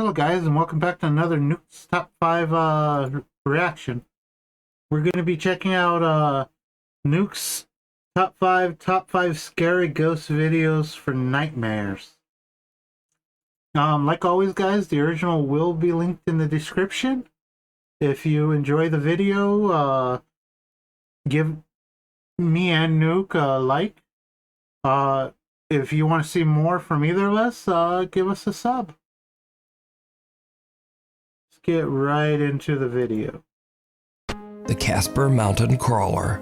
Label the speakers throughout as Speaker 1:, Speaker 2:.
Speaker 1: Hello guys, and welcome back to another Nukes Top 5 reaction. We're going to be checking out Nukes Top 5 scary ghost videos for nightmares. Like always guys, the original will be linked in the description. If you enjoy the video, give me and Nuke a like. If you want to see more from either of us, give us a sub. Get right into the video.
Speaker 2: The Casper Mountain Crawler.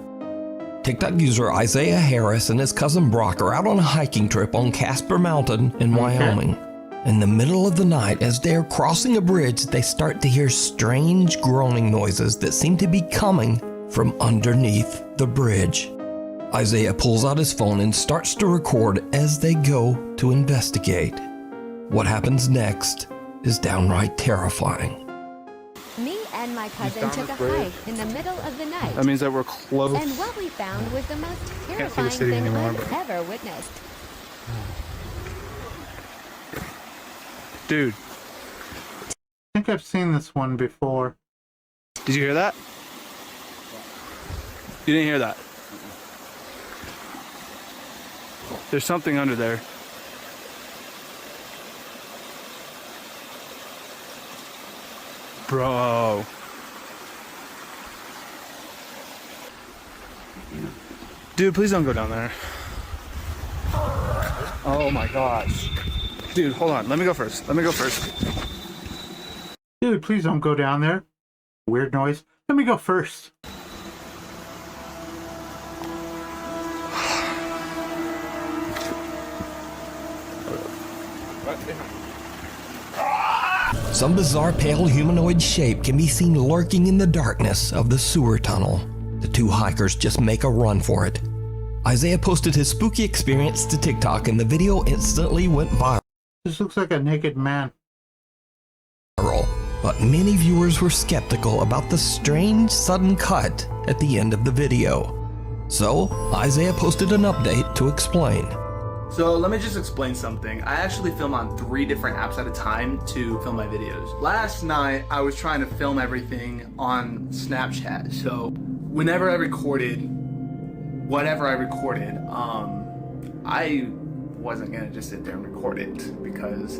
Speaker 2: TikTok user Isaiah Harris and his cousin Brock are out on a hiking trip on Casper Mountain in Wyoming. In the middle of the night, as they are crossing a bridge, they start to hear strange groaning noises that seem to be coming from underneath the bridge. Isaiah pulls out his phone and starts to record as they go to investigate. What happens next is downright terrifying.
Speaker 3: Me and my cousin took a hike in the middle of the night.
Speaker 4: That means that we're close.
Speaker 3: And what we found was the most terrifying thing I've ever witnessed.
Speaker 4: Dude.
Speaker 1: I think I've seen this one before.
Speaker 4: Did you hear that? You didn't hear that? There's something under there. Bro. Dude, please don't go down there. Oh my gosh. Dude, hold on. Let me go first.
Speaker 1: Dude, please don't go down there. Weird noise. Let me go first.
Speaker 2: Some bizarre pale humanoid shape can be seen lurking in the darkness of the sewer tunnel. The two hikers just make a run for it. Isaiah posted his spooky experience to TikTok and the video instantly went viral.
Speaker 1: This looks like a naked man.
Speaker 2: But many viewers were skeptical about the strange sudden cut at the end of the video. So Isaiah posted an update to explain.
Speaker 5: So let me just explain something. I actually film on 3 different apps at a time to film my videos. Last night, I was trying to film everything on Snapchat. So whenever I recorded, whatever I recorded, I wasn't gonna just sit there and record it because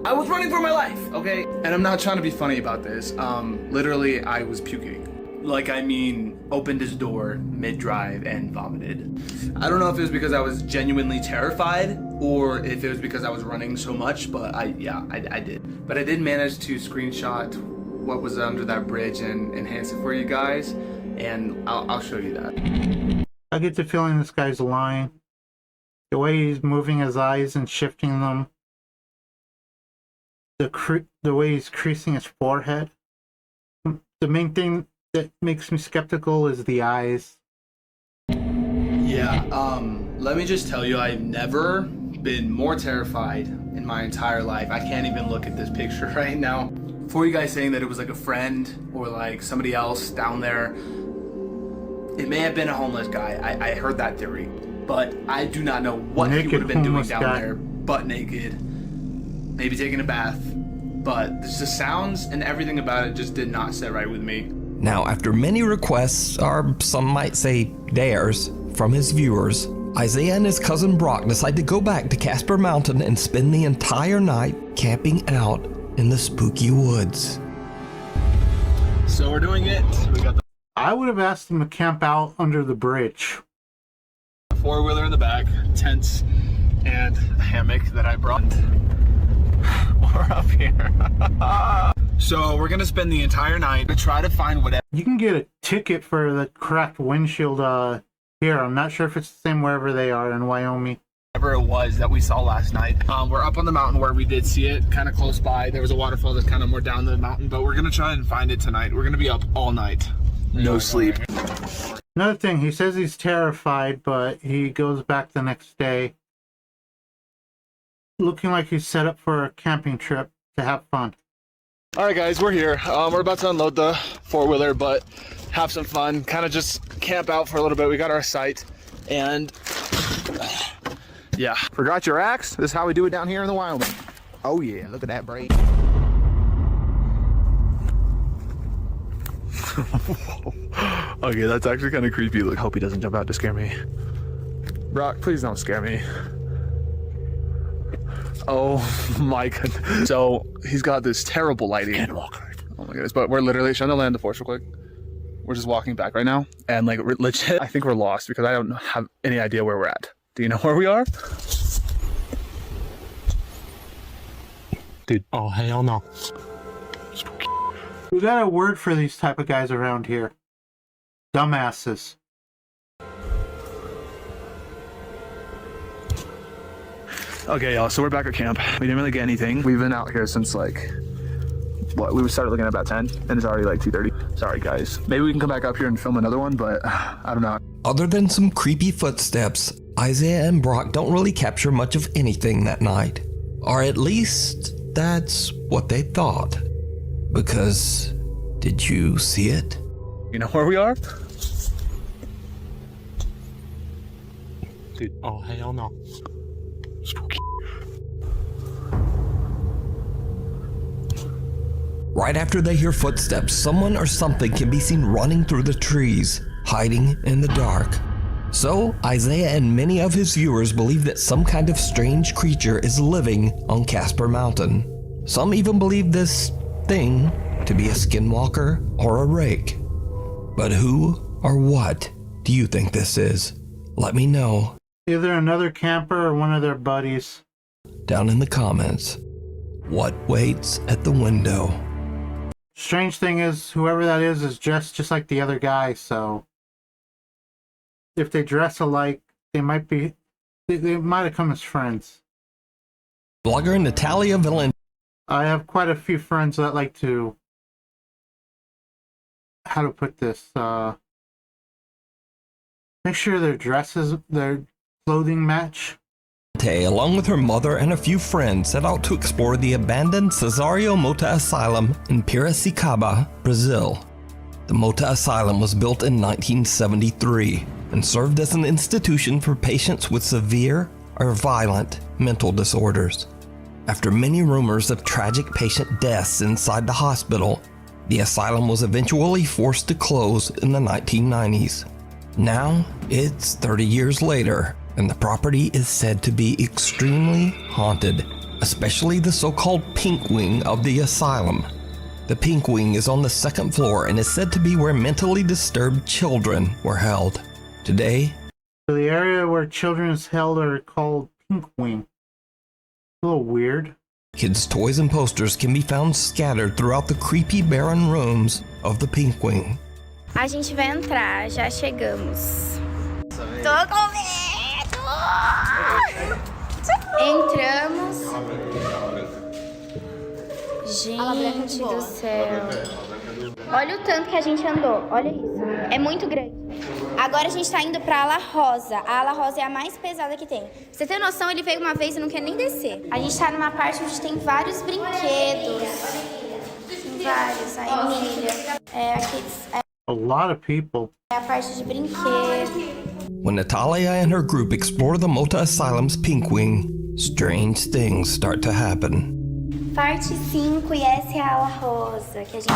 Speaker 5: I was running for my life, okay? And I'm not trying to be funny about this. Literally, I was puking. Like, I mean, opened his door mid-drive and vomited. I don't know if it was because I was genuinely terrified or if it was because I was running so much, but I did. But I did manage to screenshot what was under that bridge and enhance it for you guys, and I'll show you that.
Speaker 1: I get the feeling this guy's lying. The way he's moving his eyes and shifting them. The way he's creasing his forehead. The main thing that makes me skeptical is the eyes.
Speaker 5: Yeah, let me just tell you, I've never been more terrified in my entire life. I can't even look at this picture right now. For you guys saying that it was like a friend or like somebody else down there, it may have been a homeless guy. I heard that theory, but I do not know what he would have been doing down there, butt naked, maybe taking a bath. But the sounds and everything about it just did not sit right with me.
Speaker 2: Now, after many requests, or some might say dares, from his viewers, Isaiah and his cousin Brock decide to go back to Casper Mountain and spend the entire night camping out in the spooky woods.
Speaker 5: So we're doing it. We got the
Speaker 1: I would have asked them to camp out under the bridge.
Speaker 5: 4-wheeler in the back, tents, and a hammock that I brought. We're up here. So we're gonna spend the entire night to try to find whatever.
Speaker 1: You can get a ticket for the cracked windshield here. I'm not sure if it's the same wherever they are in Wyoming.
Speaker 5: Whatever it was that we saw last night. We're up on the mountain where we did see it, kind of close by. There was a waterfall that's kind of more down the mountain, but we're gonna try and find it tonight. We're gonna be up all night. No sleep.
Speaker 1: Another thing, he says he's terrified, but he goes back the next day looking like he's set up for a camping trip to have fun.
Speaker 4: All right, guys, we're here. We're about to unload the 4-wheeler, but have some fun. Kind of just camp out for a little bit. We got our site, and yeah. Forgot your axe? This is how we do it down here in the Wyoming.
Speaker 6: Oh yeah, look at that braid.
Speaker 4: Okay, that's actually kind of creepy. Look, hope he doesn't jump out to scare me. Brock, please don't scare me. Oh my goodness. So he's got this terrible lighting. Oh my goodness. But we're literally showing the land of force real quick. We're just walking back right now. And like legit, I think we're lost because I don't have any idea where we're at. Do you know where we are? Dude.
Speaker 6: Oh hell no.
Speaker 1: We got a word for these type of guys around here. Dumbasses.
Speaker 4: Okay, y'all, so we're back at camp. We didn't really get anything. We've been out here since like, what, we started looking at about 10 and it's already like 2:30. Sorry guys. Maybe we can come back up here and film another one, but I don't know.
Speaker 2: Other than some creepy footsteps, Isaiah and Brock don't really capture much of anything that night. Or at least, that's what they thought. Because, did you see it?
Speaker 4: You know where we are?
Speaker 6: Dude, oh hell no.
Speaker 4: Spooky.
Speaker 2: Right after they hear footsteps, someone or something can be seen running through the trees, hiding in the dark. So, Isaiah and many of his viewers believe that some kind of strange creature is living on Casper Mountain. Some even believe this thing to be a skinwalker or a rake. But who or what do you think this is? Let me know.
Speaker 1: Either another camper or one of their buddies.
Speaker 2: Down in the comments. What waits at the window?
Speaker 1: Strange thing is, whoever that is dressed just like the other guy, so if they dress alike, they might have come as friends.
Speaker 2: Blogger Natalia Valent.
Speaker 1: I have quite a few friends that like to, how to put this, make sure their clothing match.
Speaker 2: Along with her mother and a few friends, set out to explore the abandoned Cesario Mota Asylum in Piracicaba, Brazil. The Mota Asylum was built in 1973 and served as an institution for patients with severe or violent mental disorders. After many rumors of tragic patient deaths inside the hospital, the asylum was eventually forced to close in the 1990s. Now, it's 30 years later, and the property is said to be extremely haunted, especially the so-called Pink Wing of the asylum. The Pink Wing is on the second floor and is said to be where mentally disturbed children were held. Today,
Speaker 1: The area where children is held are called Pink Wing. A little weird.
Speaker 2: kids' toys and posters can be found scattered throughout the creepy barren rooms of the Pink Wing.
Speaker 3: A gente vai entrar, já chegamos. Tô com medo! Entramos. Gente do céu. Olha o tanto que a gente andou, olha isso. É muito grande. Agora a gente tá indo pra ala rosa. A ala rosa é a mais pesada que tem. Pra você ter noção, ele veio uma vez e não quer nem descer. A gente tá numa parte onde tem vários brinquedos. Tem vários, a Emília.
Speaker 1: A lot of people.
Speaker 3: É a parte de brinquedo.
Speaker 2: When Natalia and her group explore the Mota Asylum's Pink Wing, strange things start to happen.
Speaker 3: Parte 5 e essa é a ala rosa que a gente...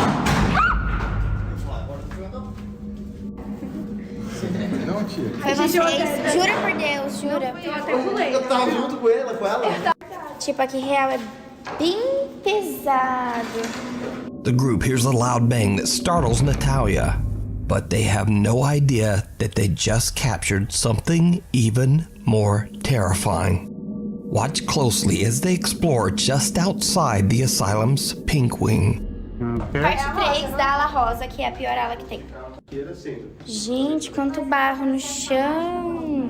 Speaker 6: Não, tia.
Speaker 3: Foi vocês, jura por Deus, jura.
Speaker 6: Eu tava junto com ela,
Speaker 3: Tipo, aqui real é bem pesado.
Speaker 2: The group hears a loud bang that startles Natalia, but they have no idea that they just captured something even more terrifying. Watch closely as they explore just outside the asylum's Pink Wing.
Speaker 1: Okay.
Speaker 3: Parte 3 da ala rosa, que é a pior ala que tem. Gente, quanto barro no chão.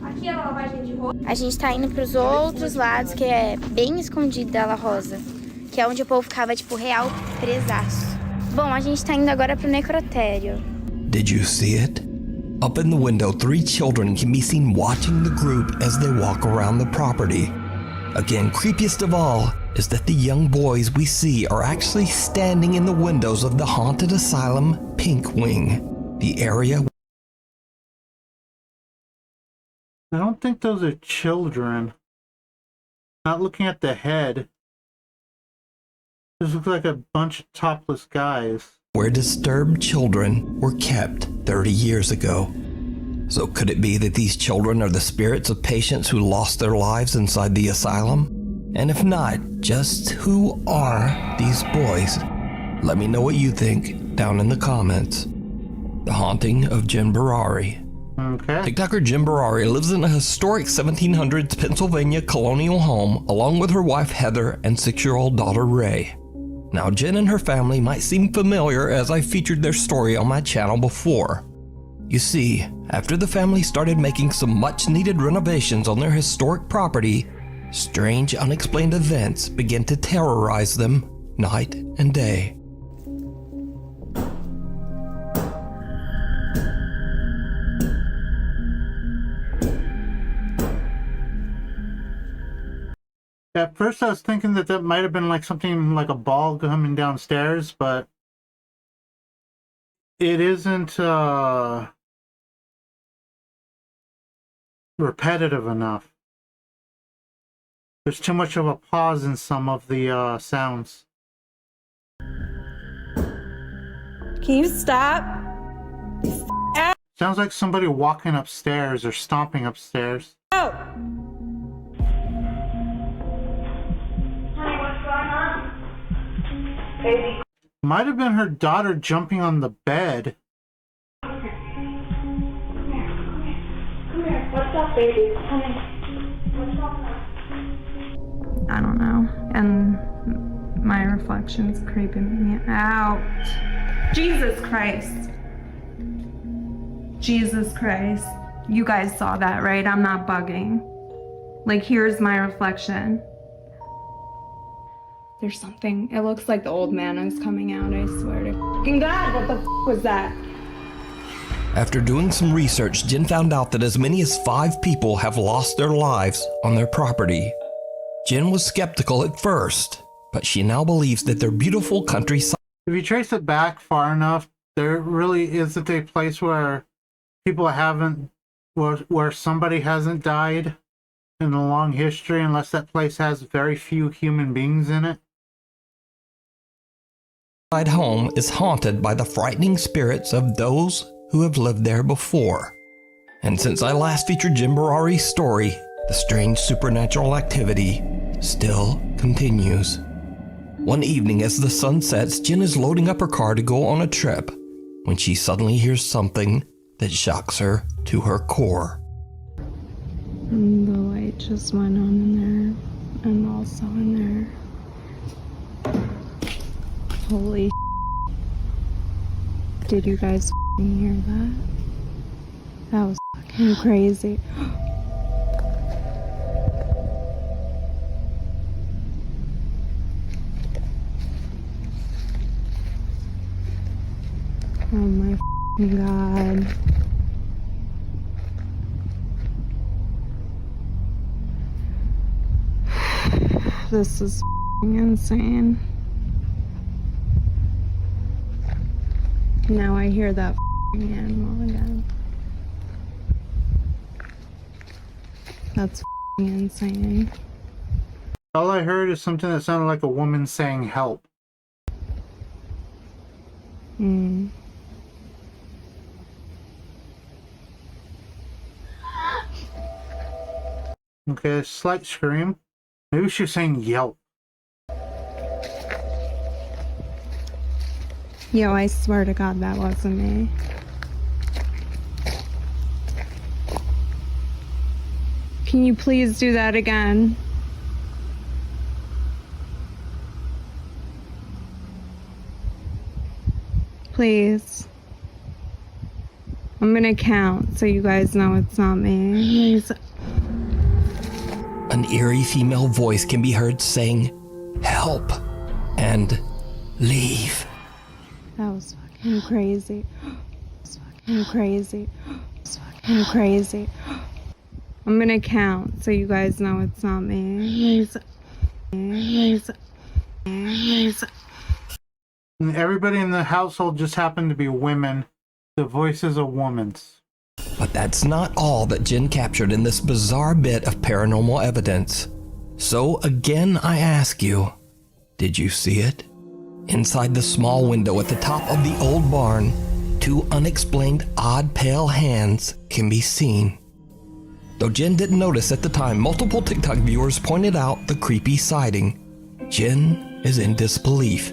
Speaker 3: Aqui é a lavagem de roupa. A gente tá indo pros outros lados, que é bem escondido da ala rosa. Que é onde o povo ficava, tipo, real presaço. Bom, a gente tá indo agora pro necrotério.
Speaker 2: Did you see it? Up in the window, 3 children can be seen watching the group as they walk around the property. Again, creepiest of all is that the young boys we see are actually standing in the windows of the haunted asylum Pink Wing, the area.
Speaker 1: I don't think those are children. Not looking at the head. This looks like a bunch of topless guys.
Speaker 2: Where disturbed children were kept 30 years ago. So could it be that these children are the spirits of patients who lost their lives inside the asylum? And if not, just who are these boys? Let me know what you think down in the comments. The Haunting of Jen Barari.
Speaker 1: Okay.
Speaker 2: TikToker Jen Barari lives in a historic 1700s Pennsylvania colonial home along with her wife Heather and 6-year-old daughter Ray. Now Jen and her family might seem familiar as I featured their story on my channel before. You see, after the family started making some much needed renovations on their historic property, strange unexplained events began to terrorize them night and day.
Speaker 1: At first I was thinking that that might have been like something like a ball coming downstairs, but it isn't repetitive enough. There's too much of a pause in some of the sounds.
Speaker 7: Can you stop?
Speaker 1: Sounds like somebody walking upstairs or stomping upstairs.
Speaker 7: Oh!
Speaker 1: Might have been her daughter jumping on the bed.
Speaker 8: What's up, baby? Come in. What's up?
Speaker 7: I don't know. And my reflection's creeping me out. Jesus Christ. Jesus Christ. You guys saw that, right? I'm not bugging. Like, here's my reflection. There's something. It looks like the old man is coming out, I swear to fucking God, what the was that?
Speaker 2: After doing some research, Jen found out that as many as 5 people have lost their lives on their property. Jen was skeptical at first, but she now believes that their beautiful countryside.
Speaker 1: If you trace it back far enough, there really isn't a place where people haven't, where somebody hasn't died in a long history, unless that place has very few human beings in it.
Speaker 2: Home is haunted by the frightening spirits of those who have lived there before. And since I last featured Jen Barari's story, the strange supernatural activity still continues. One evening as the sun sets, Jen is loading up her car to go on a trip when she suddenly hears something that shocks her to her core.
Speaker 7: And the light just went on in there, and also in there. Holy did you guys hear that? That was fucking crazy. Oh my God. This is insane. Now I hear that animal again. That's insane.
Speaker 1: All I heard is something that sounded like a woman saying help.
Speaker 7: Hmm.
Speaker 1: Okay, a slight scream. Maybe she was saying yelp.
Speaker 7: Yo, I swear to God that wasn't me. Can you please do that again? Please. I'm gonna count so you guys know it's not me. Please.
Speaker 2: An eerie female voice can be heard saying, "Help," and "Leave."
Speaker 7: That was fucking crazy. It's fucking crazy. It's fucking crazy. I'm gonna count so you guys know it's not me. Please. Please. Please.
Speaker 1: And everybody in the household just happened to be women. The voice is a woman's.
Speaker 2: But that's not all that Jen captured in this bizarre bit of paranormal evidence. So again I ask you, did you see it? Inside the small window at the top of the old barn, two unexplained odd pale hands can be seen. Though Jen didn't notice at the time, multiple TikTok viewers pointed out the creepy sighting. Jen is in disbelief.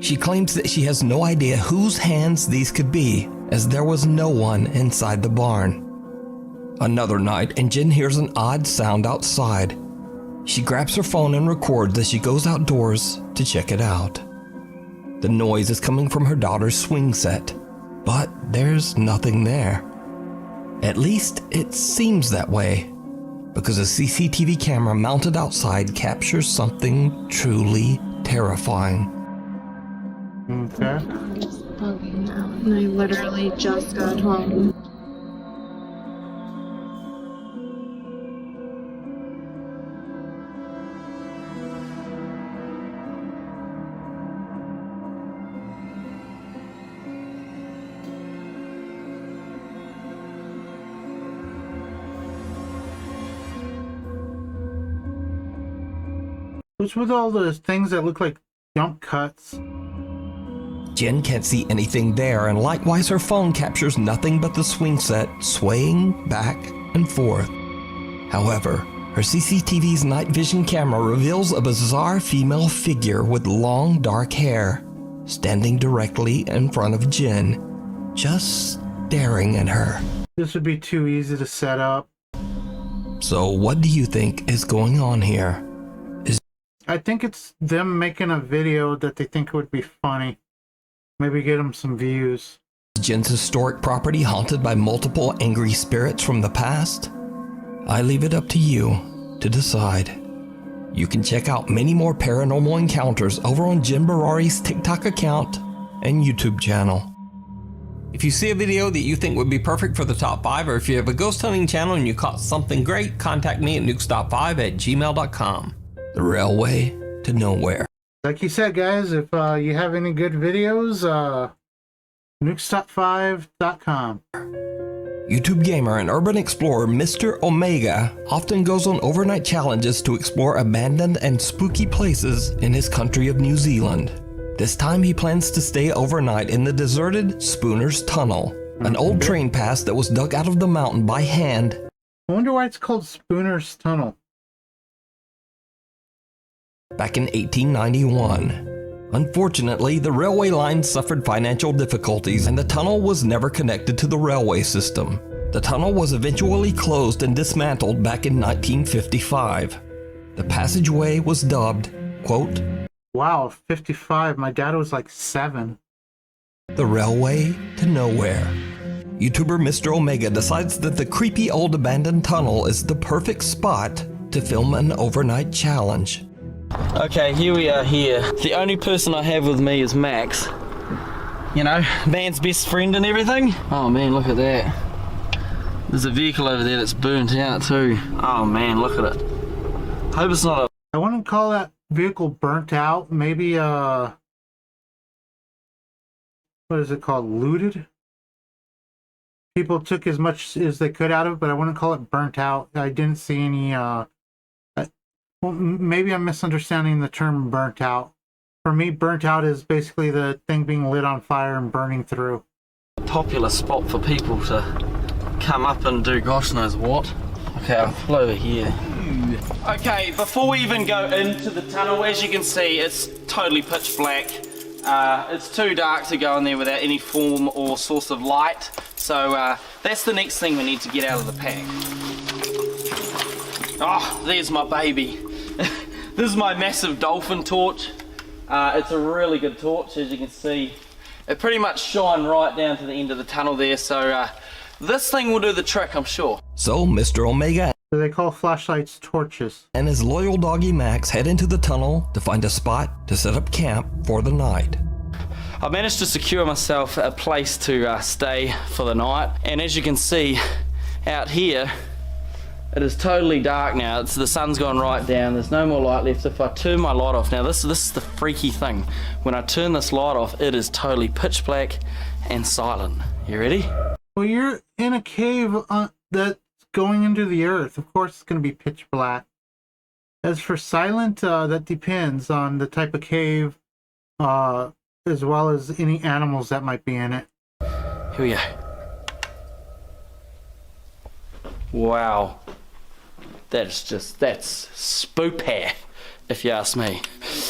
Speaker 2: She claims that she has no idea whose hands these could be, as there was no one inside the barn. Another night, and Jen hears an odd sound outside. She grabs her phone and records as she goes outdoors to check it out. The noise is coming from her daughter's swing set, but there's nothing there. At least it seems that way, because a CCTV camera mounted outside captures something truly terrifying.
Speaker 1: Okay.
Speaker 7: I'm just bugging out, and I literally just got home.
Speaker 1: What's with all those things that look like jump cuts?
Speaker 2: Jen can't see anything there, and likewise her phone captures nothing but the swing set swaying back and forth. However, her CCTV's night vision camera reveals a bizarre female figure with long dark hair, standing directly in front of Jen, just staring at her.
Speaker 1: This would be too easy to set up.
Speaker 2: So what do you think is going on here?
Speaker 1: I think it's them making a video that they think would be funny. Maybe get them some views.
Speaker 2: Is Jen's historic property haunted by multiple angry spirits from the past? I leave it up to you to decide. You can check out many more paranormal encounters over on Jen Barari's TikTok account and YouTube channel. If you see a video that you think would be perfect for the top 5, or if you have a ghost hunting channel and you caught something great, contact me at nukes.5@gmail.com. The railway to nowhere.
Speaker 1: Like you said, guys, if you have any good videos, nukestop5.com.
Speaker 2: YouTube gamer and urban explorer Mr. Omega often goes on overnight challenges to explore abandoned and spooky places in his country of New Zealand. This time he plans to stay overnight in the deserted Spooner's Tunnel, an old train pass that was dug out of the mountain by hand.
Speaker 1: I wonder why it's called Spooner's Tunnel.
Speaker 2: Back in 1891. Unfortunately, the railway line suffered financial difficulties and the tunnel was never connected to the railway system. The tunnel was eventually closed and dismantled back in 1955. The passageway was dubbed, quote,
Speaker 1: Wow, 55. My dad was like 7.
Speaker 2: the railway to nowhere. YouTuber Mr. Omega decides that the creepy old abandoned tunnel is the perfect spot to film an overnight challenge.
Speaker 9: Okay, here we are here. The only person I have with me is Max. You know, man's best friend and everything. Oh man, look at that. There's a vehicle over there that's burnt out too. Oh man, look at it. Hope it's not a...
Speaker 1: I wouldn't call that vehicle burnt out. Maybe, what is it called? Looted? People took as much as they could out of it, but I wouldn't call it burnt out. I didn't see any, well, maybe I'm misunderstanding the term burnt out. For me, burnt out is basically the thing being lit on fire and burning through.
Speaker 9: popular spot for people to come up and do gosh knows what. Okay, I'll pull over here. Okay, before we even go into the tunnel, as you can see, it's totally pitch black. It's too dark to go in there without any form or source of light. So that's the next thing we need to get out of the pack. Oh, there's my baby. This is my massive dolphin torch. It's a really good torch, as you can see. It pretty much shine right down to the end of the tunnel there, so this thing will do the trick, I'm sure.
Speaker 2: So Mr. Omega
Speaker 1: So they call flashlights torches.
Speaker 2: and his loyal doggy Max head into the tunnel to find a spot to set up camp for the night.
Speaker 9: I managed to secure myself a place to stay for the night, and as you can see out here, it is totally dark now. The sun's gone right down. There's no more light left. If I turn my light off, now this is the freaky thing. When I turn this light off, it is totally pitch black and silent. You ready?
Speaker 1: Well, you're in a cave that's going into the earth. Of course it's going to be pitch black. As for silent, that depends on the type of cave, as well as any animals that might be in it.
Speaker 9: Here we go. Wow. That's spooky, if you ask me.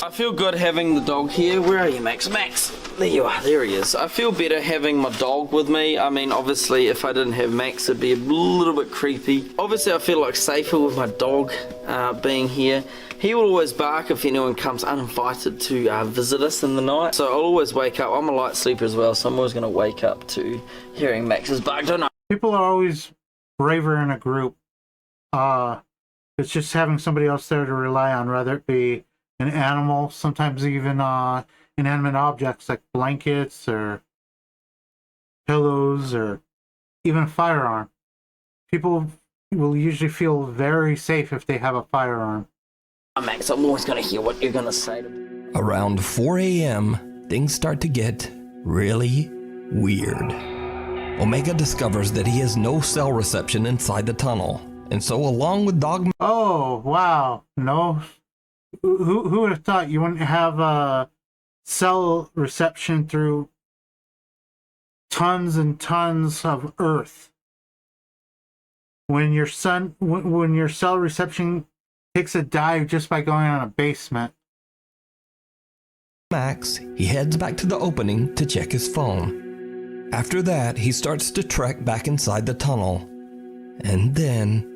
Speaker 9: I feel good having the dog here. Where are you, Max? Max! There you are, there he is. I feel better having my dog with me. I mean, obviously, if I didn't have Max, it'd be a little bit creepy. Obviously, I feel like safer with my dog being here. He will always bark if anyone comes uninvited to visit us in the night. So I'll always wake up. I'm a light sleeper as well, so I'm always going to wake up to hearing Max's bark. Don't know.
Speaker 1: People are always braver in a group. It's just having somebody else there to rely on, whether it be an animal, sometimes even inanimate objects like blankets or pillows or even a firearm. People will usually feel very safe if they have a firearm.
Speaker 9: Max, I'm always going to hear what you're going to say to me.
Speaker 2: Around 4 a.m., things start to get really weird. Omega discovers that he has no cell reception inside the tunnel, and so along with Dog...
Speaker 1: Oh, wow. No. Who would have thought you wouldn't have cell reception through tons and tons of Earth? When your cell reception takes a dive just by going on a basement.
Speaker 2: Max, he heads back to the opening to check his phone. After that, he starts to trek back inside the tunnel. And then,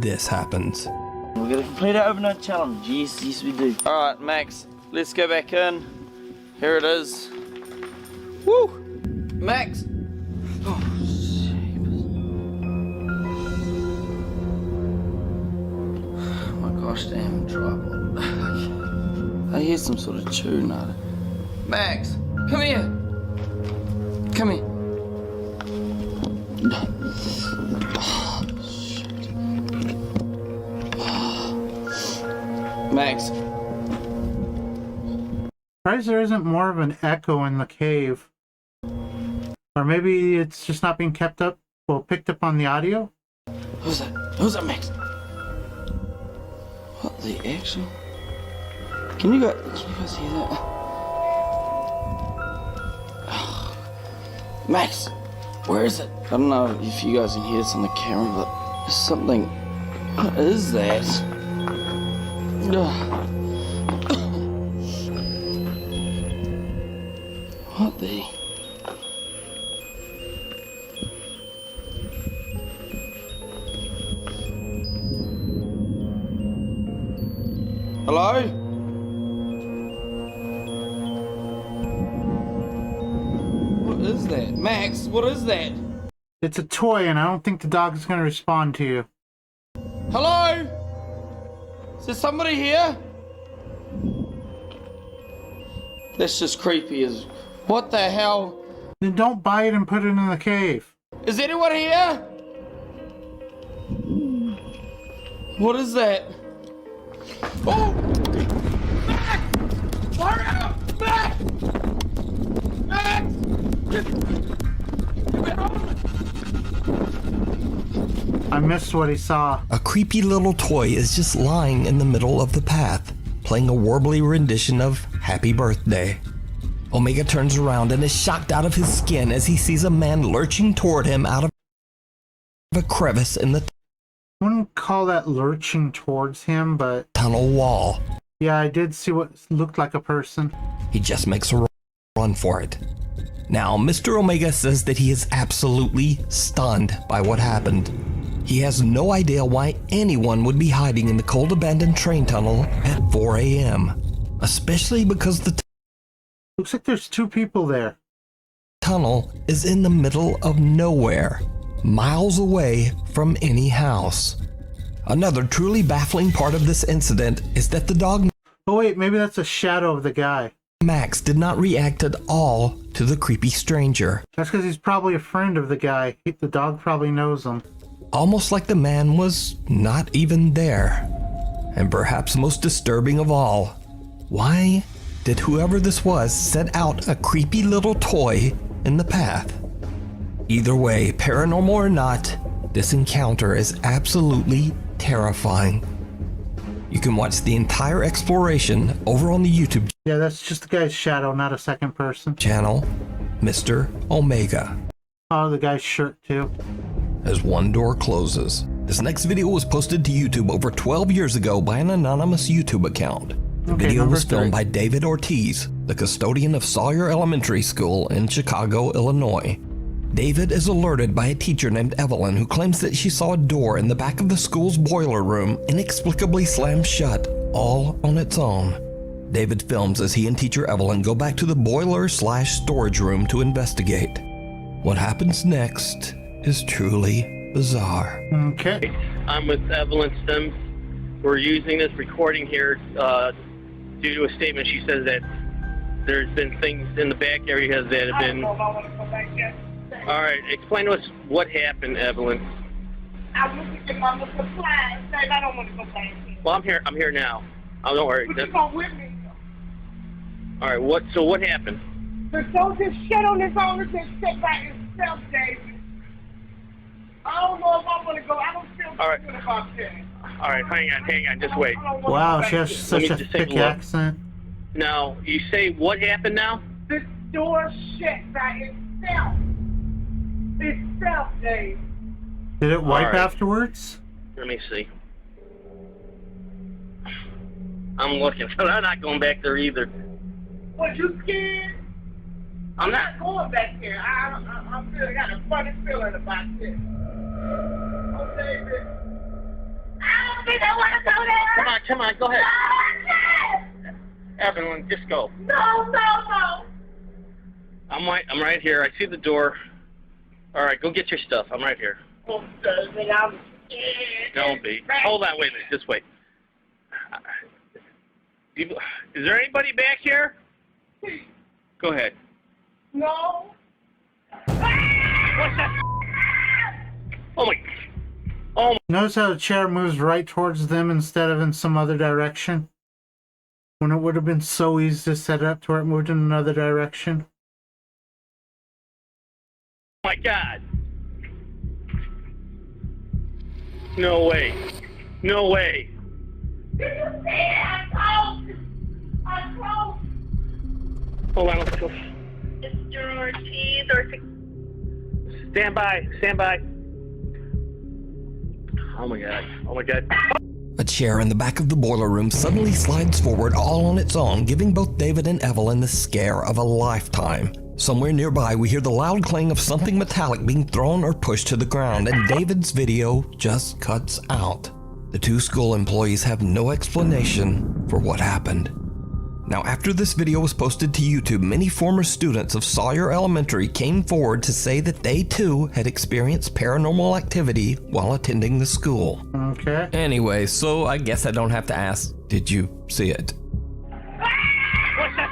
Speaker 2: this happens.
Speaker 9: We're going to complete our overnight challenge. Yes, we do. Alright, Max, let's go back in. Here it is. Woo! Max! Oh, gosh damn tripod. I hear some sort of tune out of it. Max, come here. Come here. Oh, shit. Max.
Speaker 1: Surprised there isn't more of an echo in the cave. Or maybe it's just not being picked up on the audio?
Speaker 9: Who's that? Who's that, Max? What the actual? Can you guys hear that? Oh. Max, where is it? I don't know if you guys can hear this on the camera, but there's something. What is that? What the? Hello? What is that? Max, what is that?
Speaker 1: It's a toy and I don't think the dog is going to respond to you.
Speaker 9: Hello? Is there somebody here? That's just creepy as... What the hell?
Speaker 1: Then don't buy it and put it in the cave.
Speaker 9: Is anyone here? What is that? Oh! Max! Hurry up! Max! Max!
Speaker 1: I missed what he saw.
Speaker 2: A creepy little toy is just lying in the middle of the path, playing a warbly rendition of Happy Birthday. Omega turns around and is shocked out of his skin as he sees a man lurching toward him out of a crevice in the
Speaker 1: I wouldn't call that lurching towards him, but...
Speaker 2: tunnel wall.
Speaker 1: Yeah, I did see what looked like a person.
Speaker 2: He just makes a run for it. Now, Mr. Omega says that he is absolutely stunned by what happened. He has no idea why anyone would be hiding in the cold abandoned train tunnel at 4 a.m. Especially because the
Speaker 1: Looks like there's two people there.
Speaker 2: tunnel is in the middle of nowhere, miles away from any house. Another truly baffling part of this incident is that the dog
Speaker 1: Oh wait, maybe that's a shadow of the guy.
Speaker 2: Max did not react at all to the creepy stranger.
Speaker 1: That's because he's probably a friend of the guy. The dog probably knows him.
Speaker 2: Almost like the man was not even there. And perhaps most disturbing of all, why did whoever this was set out a creepy little toy in the path? Either way, paranormal or not, this encounter is absolutely terrifying. You can watch the entire exploration over on the YouTube
Speaker 1: Yeah, that's just the guy's shadow, not a second person.
Speaker 2: channel, Mr. Omega.
Speaker 1: Oh, the guy's shirt too.
Speaker 2: As one door closes. This next video was posted to YouTube over 12 years ago by an anonymous YouTube account. The
Speaker 1: Okay,
Speaker 2: video
Speaker 1: number
Speaker 2: was filmed
Speaker 1: 3.
Speaker 2: by David Ortiz, the custodian of Sawyer Elementary School in Chicago, Illinois. David is alerted by a teacher named Evelyn who claims that she saw a door in the back of the school's boiler room inexplicably slam shut all on its own. David films as he and teacher Evelyn go back to the boiler/storage room to investigate. What happens next is truly bizarre.
Speaker 1: Okay.
Speaker 10: I'm with Evelyn Sims. We're using this recording here due to a statement. She says that there's been things in the back area that have been... All right, explain to us what happened, Evelyn.
Speaker 8: I was looking at my supplies, and I don't want to go back here.
Speaker 10: Well, I'm here now. Oh, don't worry.
Speaker 8: But you come with me.
Speaker 10: All right, what happened?
Speaker 8: The soldier shit on his own and just sit by himself, David. I don't know if I want to go. I don't feel
Speaker 10: All right.
Speaker 8: good about that.
Speaker 10: All right, hang on, just wait.
Speaker 1: Wow, she has such a
Speaker 10: just take a
Speaker 1: thick
Speaker 10: look.
Speaker 1: accent.
Speaker 10: Now, you say what happened now?
Speaker 8: The door shut by itself. Itself, Dave.
Speaker 1: Did it wipe
Speaker 10: Alright.
Speaker 1: afterwards?
Speaker 10: Let me see. I'm looking. I'm not going back there either.
Speaker 8: Was you scared?
Speaker 10: I'm not.
Speaker 8: Going back there. I'm feeling, got a funny feeling about this. Oh, David. I don't think I want to go there.
Speaker 10: Come on, go ahead.
Speaker 8: No,
Speaker 10: Evelyn, just go.
Speaker 8: no.
Speaker 10: I'm right here. I see the door. All right, go get your stuff. I'm right here.
Speaker 8: Oh, David, I'm scared.
Speaker 10: Don't be. Hold on, wait a minute. Just wait. Is there anybody back here? Go ahead.
Speaker 8: No.
Speaker 10: What's that? Oh my.
Speaker 1: Notice how the chair moves right towards them instead of in some other direction? When it would have been so easy to set it up to where it moved in another direction.
Speaker 10: My God. No way. No way.
Speaker 8: Did you see it? I'm close.
Speaker 10: Hold on, let's go.
Speaker 8: Mr. Ortiz or...
Speaker 10: Stand by. Oh my God.
Speaker 2: A chair in the back of the boiler room suddenly slides forward all on its own, giving both David and Evelyn the scare of a lifetime. Somewhere nearby, we hear the loud clang of something metallic being thrown or pushed to the ground, and David's video just cuts out. The two school employees have no explanation for what happened. Now, after this video was posted to YouTube, many former students of Sawyer Elementary came forward to say that they too had experienced paranormal activity while attending the school.
Speaker 1: Okay.
Speaker 2: Anyway, so I guess I don't have to ask, did you see it?
Speaker 10: What's that?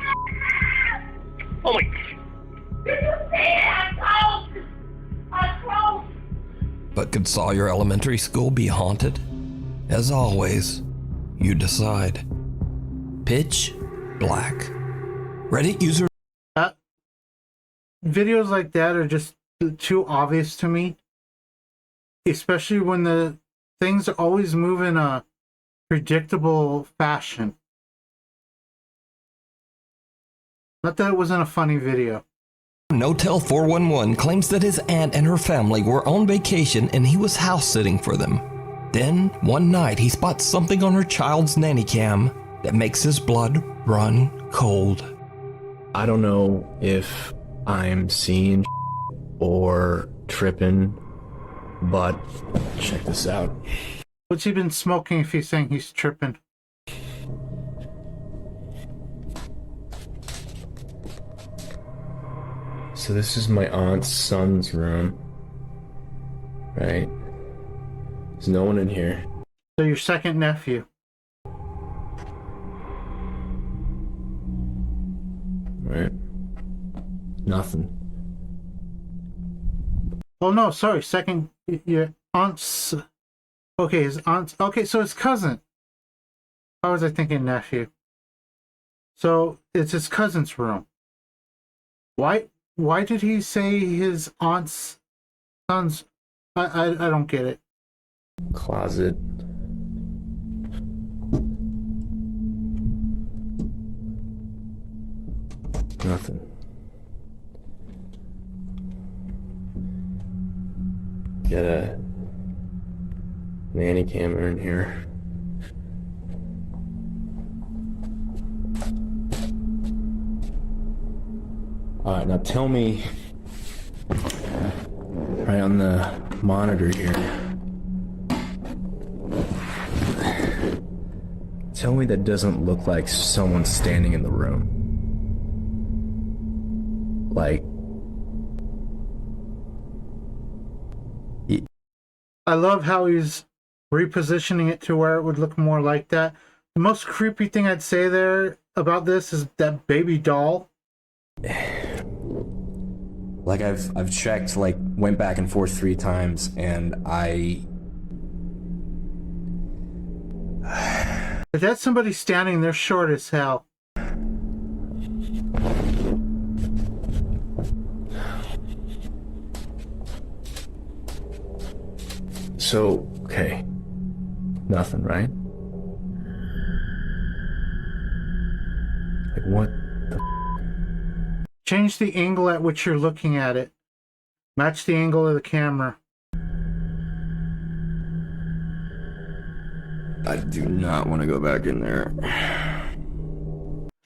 Speaker 10: Oh my.
Speaker 8: Did you see it? I'm close.
Speaker 2: But could Sawyer Elementary School be haunted? As always, you decide. Pitch black. Reddit user
Speaker 1: Videos like that are just too obvious to me. Especially when the things always move in a predictable fashion. Not that it wasn't a funny video.
Speaker 2: Notel 411 claims that his aunt and her family were on vacation and he was house sitting for them. Then, one night, he spots something on her child's nanny cam that makes his blood run cold.
Speaker 11: I don't know if I'm seeing or tripping, but check this out.
Speaker 1: What's he been smoking if he's saying he's tripping?
Speaker 11: So this is my aunt's son's room, right? There's no one in here.
Speaker 1: So your second nephew.
Speaker 11: Right? Nothing.
Speaker 1: Oh no, sorry, second, your aunt's, okay, his aunt's, okay, so his cousin. How was I thinking nephew? So it's his cousin's room. Why did he say his aunt's son's, I don't get it.
Speaker 11: Closet. Nothing. Get a nanny camera in here. Alright, now tell me, right on the monitor here, tell me that doesn't look like someone standing in the room. Like,
Speaker 1: I love how he's repositioning it to where it would look more like that. The most creepy thing I'd say there about this is that baby doll.
Speaker 11: like I've checked, like, went back and forth 3 times, and
Speaker 1: If that's somebody standing, they're short as hell.
Speaker 11: So, okay. Nothing, right? Like, what the
Speaker 1: Change the angle at which you're looking at it. Match the angle of the camera.
Speaker 11: I do not want to go back in there.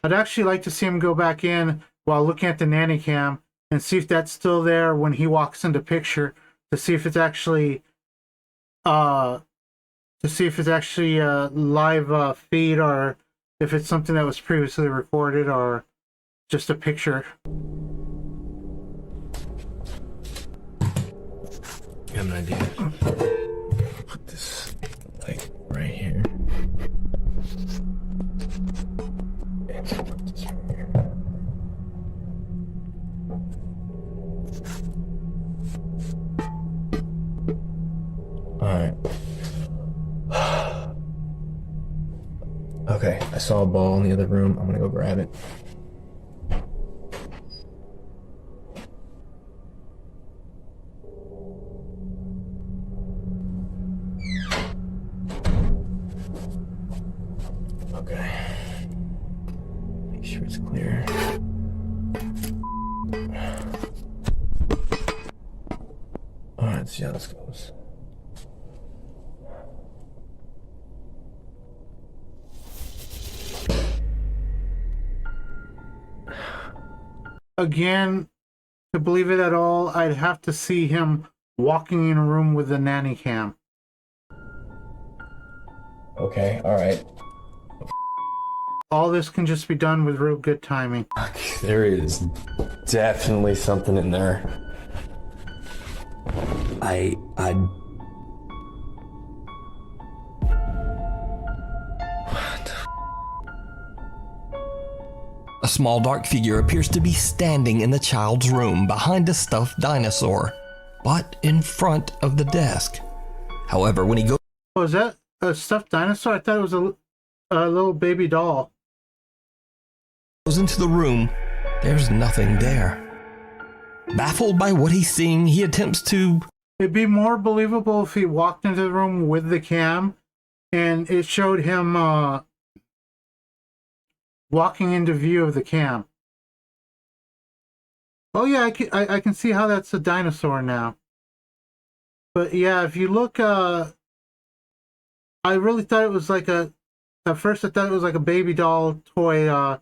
Speaker 1: I'd actually like to see him go back in while looking at the nanny cam and see if that's still there when he walks into picture, to see if it's actually a live feed, or if it's something that was previously recorded, or just a picture.
Speaker 11: I have an idea. Put this, like, right here. And put this right here. Alright. Okay, I saw a ball in the other room. I'm gonna go grab it. Okay. Make sure it's clear. Alright, let's see how this goes.
Speaker 1: Again, to believe it at all, I'd have to see him walking in a room with the nanny cam.
Speaker 11: Okay, alright.
Speaker 1: All this can just be done with real good timing.
Speaker 11: There is definitely something in there.
Speaker 2: A small dark figure appears to be standing in the child's room behind a stuffed dinosaur, but in front of the desk. However, when he goes...
Speaker 1: Oh, is that a stuffed dinosaur? I thought it was a little baby doll.
Speaker 2: Goes into the room, there's nothing there. Baffled by what he's seeing, he attempts to...
Speaker 1: It'd be more believable if he walked into the room with the cam and it showed him walking into view of the cam. Oh yeah, I can see how that's a dinosaur now. But yeah, if you look, I really thought it was like at first I thought it was like a baby doll toy.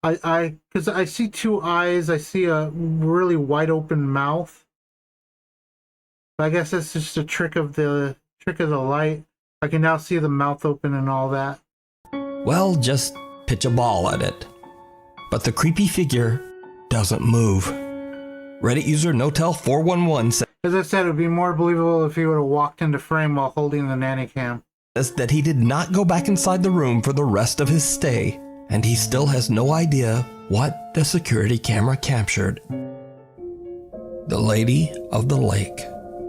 Speaker 1: Because I see 2 eyes, I see a really wide open mouth. I guess that's just a trick of the light. I can now see the mouth open and all that.
Speaker 2: Well, just pitch a ball at it. But the creepy figure doesn't move. Reddit user Notel411 says,
Speaker 1: As I said, it would be more believable if he would have walked into frame while holding the nanny cam.
Speaker 2: that he did not go back inside the room for the rest of his stay, and he still has no idea what the security camera captured. The Lady of the Lake.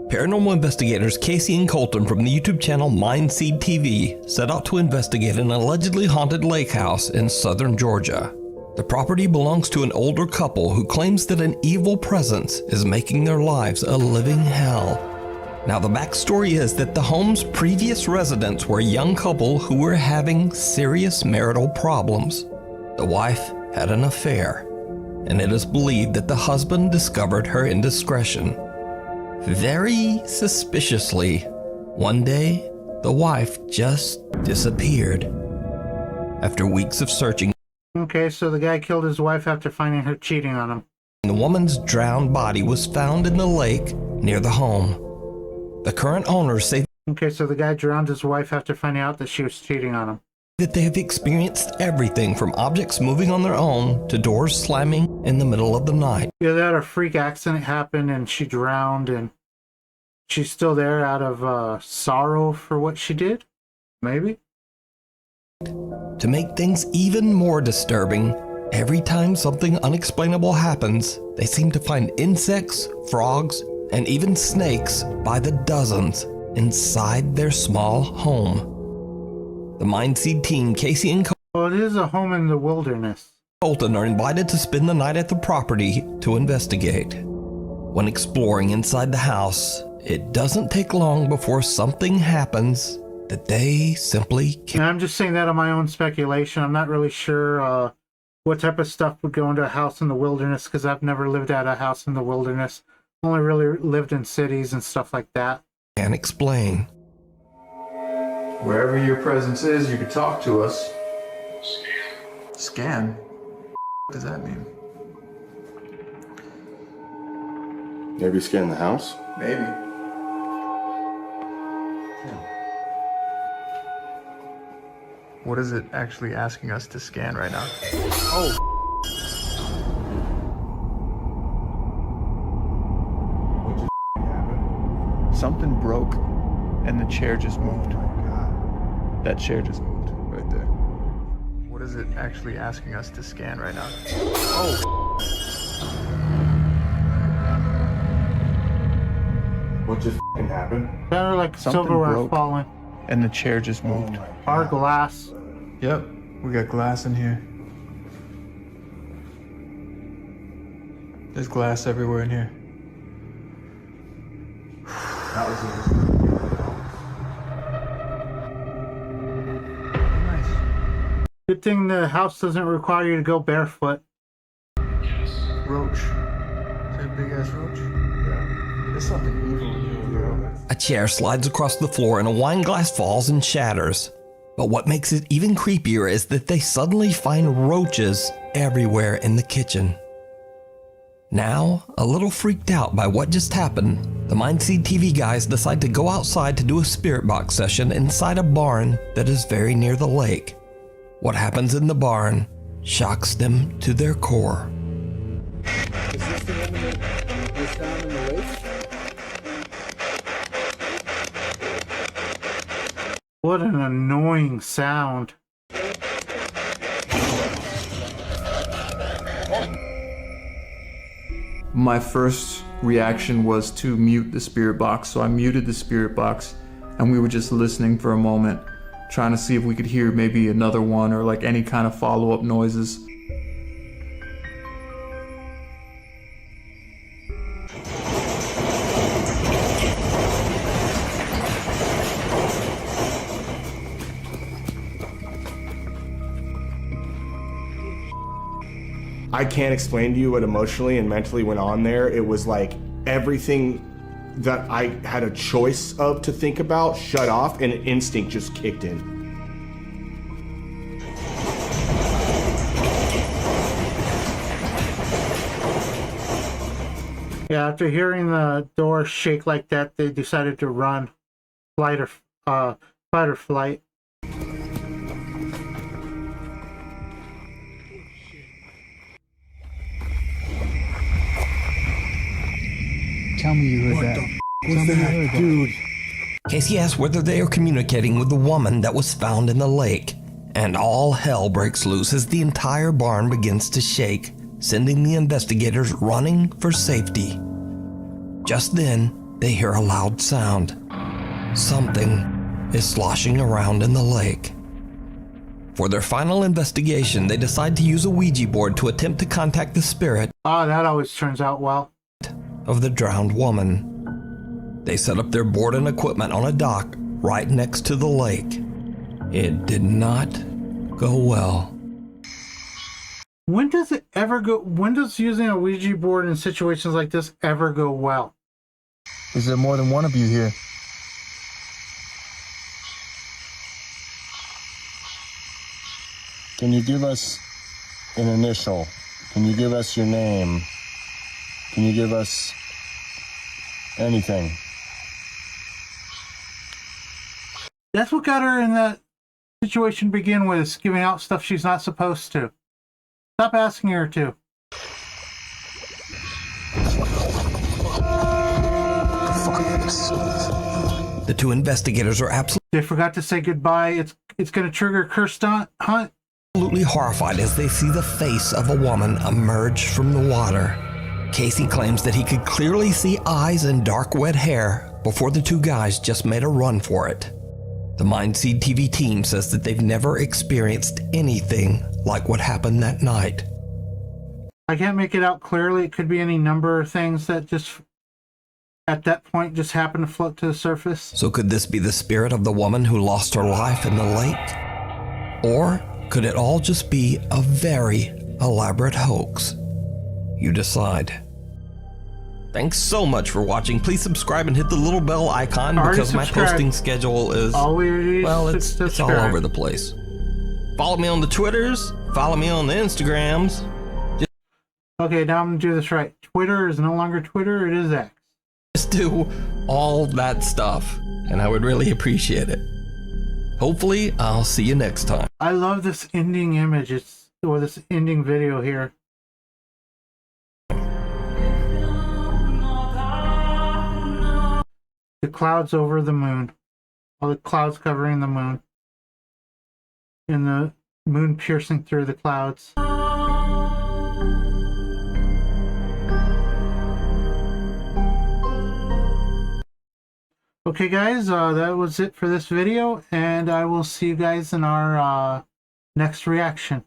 Speaker 2: Paranormal investigators Casey and Colton from the YouTube channel Mindseed TV set out to investigate an allegedly haunted lake house in southern Georgia. The property belongs to an older couple who claims that an evil presence is making their lives a living hell. Now, the backstory is that the home's previous residents were a young couple who were having serious marital problems. The wife had an affair, and it is believed that the husband discovered her indiscretion. Very suspiciously, one day, the wife just disappeared. After weeks of searching,
Speaker 1: Okay, so the guy killed his wife after finding her cheating on him.
Speaker 2: the woman's drowned body was found in the lake near the home. The current owners say
Speaker 1: Okay, so the guy drowned his wife after finding out that she was cheating on him.
Speaker 2: that they have experienced everything from objects moving on their own to doors slamming in the middle of the night.
Speaker 1: Yeah, they had a freak accident happen and she drowned, and she's still there out of sorrow for what she did? Maybe?
Speaker 2: To make things even more disturbing, every time something unexplainable happens, they seem to find insects, frogs, and even snakes by the dozens inside their small home. The Mindseed team, Casey and
Speaker 1: Well, it is a home in the wilderness.
Speaker 2: Colton, are invited to spend the night at the property to investigate. When exploring inside the house, it doesn't take long before something happens that they simply can't.
Speaker 1: And I'm just saying that on my own speculation. I'm not really sure what type of stuff would go into a house in the wilderness, because I've never lived at a house in the wilderness. Only really lived in cities and stuff like that.
Speaker 2: Explain.
Speaker 12: Wherever your presence is, you can talk to us. Scan? What does that mean?
Speaker 6: Maybe scan the house?
Speaker 12: Maybe. What is it actually asking us to scan right now? Oh!
Speaker 6: What just happened?
Speaker 12: Something broke and the chair just moved. That chair just moved right there. What is it actually asking us to scan right now? Oh!
Speaker 6: What just happened?
Speaker 1: Sounded like
Speaker 12: Something
Speaker 1: silverware
Speaker 12: broke.
Speaker 1: falling.
Speaker 12: And the chair just moved.
Speaker 1: Our glass.
Speaker 12: Yep, we got glass in here. There's glass everywhere in here.
Speaker 6: That was it.
Speaker 1: Good thing the house doesn't require you to go barefoot.
Speaker 12: Roach. Is that a big ass roach? Yeah. There's something evil in here, bro.
Speaker 2: A chair slides across the floor and a wine glass falls and shatters. But what makes it even creepier is that they suddenly find roaches everywhere in the kitchen. Now, a little freaked out by what just happened, the Mindseed TV guys decide to go outside to do a spirit box session inside a barn that is very near the lake. What happens in the barn shocks them to their core.
Speaker 6: Is this the one that was found in the lake?
Speaker 1: What an annoying sound.
Speaker 12: My first reaction was to mute the spirit box, so I muted the spirit box and we were just listening for a moment, trying to see if we could hear maybe another one or like any kind of follow-up noises.
Speaker 13: I can't explain to you what emotionally and mentally went on there. It was like everything that I had a choice of to think about shut off and an instinct just kicked in.
Speaker 1: Yeah, after hearing the door shake like that, they decided to run. Fight or flight.
Speaker 12: Tell me you heard that. Tell me you heard that.
Speaker 6: Dude.
Speaker 2: Casey asks whether they are communicating with the woman that was found in the lake, and all hell breaks loose as the entire barn begins to shake, sending the investigators running for safety. Just then, they hear a loud sound. Something is sloshing around in the lake. For their final investigation, they decide to use a Ouija board to attempt to contact the spirit
Speaker 1: Oh, that always turns out well.
Speaker 2: of the drowned woman. They set up their board and equipment on a dock right next to the lake. It did not go well.
Speaker 1: When does it ever go? When does using a Ouija board in situations like this ever go well?
Speaker 6: Is there more than one of you here? Can you give us an initial? Can you give us your name? Can you give us anything?
Speaker 1: That's what got her in that situation to begin with, is giving out stuff she's not supposed to. Stop asking her to.
Speaker 2: The two investigators are absolutely
Speaker 1: They forgot to say goodbye. It's going to trigger a cursed hunt.
Speaker 2: horrified as they see the face of a woman emerge from the water. Casey claims that he could clearly see eyes and dark wet hair before the two guys just made a run for it. The Mindseed TV team says that they've never experienced anything like what happened that night.
Speaker 1: I can't make it out clearly. It could be any number of things that just, at that point, just happened to float to the surface.
Speaker 2: So could this be the spirit of the woman who lost her life in the lake? Or could it all just be a very elaborate hoax? You decide. Thanks so much for watching. Please subscribe and hit the little bell icon because my posting schedule is, well, it's all over the place. Follow me on the Twitters, follow me on the Instagrams.
Speaker 1: Okay, now I'm going to do this right. Twitter is no longer Twitter, it is X.
Speaker 2: Just do all that stuff, and I would really appreciate it. Hopefully, I'll see you next time.
Speaker 1: I love this ending image, or this ending video here. The clouds over the moon. All the clouds covering the moon. And the moon piercing through the clouds. Okay guys, that was it for this video, and I will see you guys in our next reaction.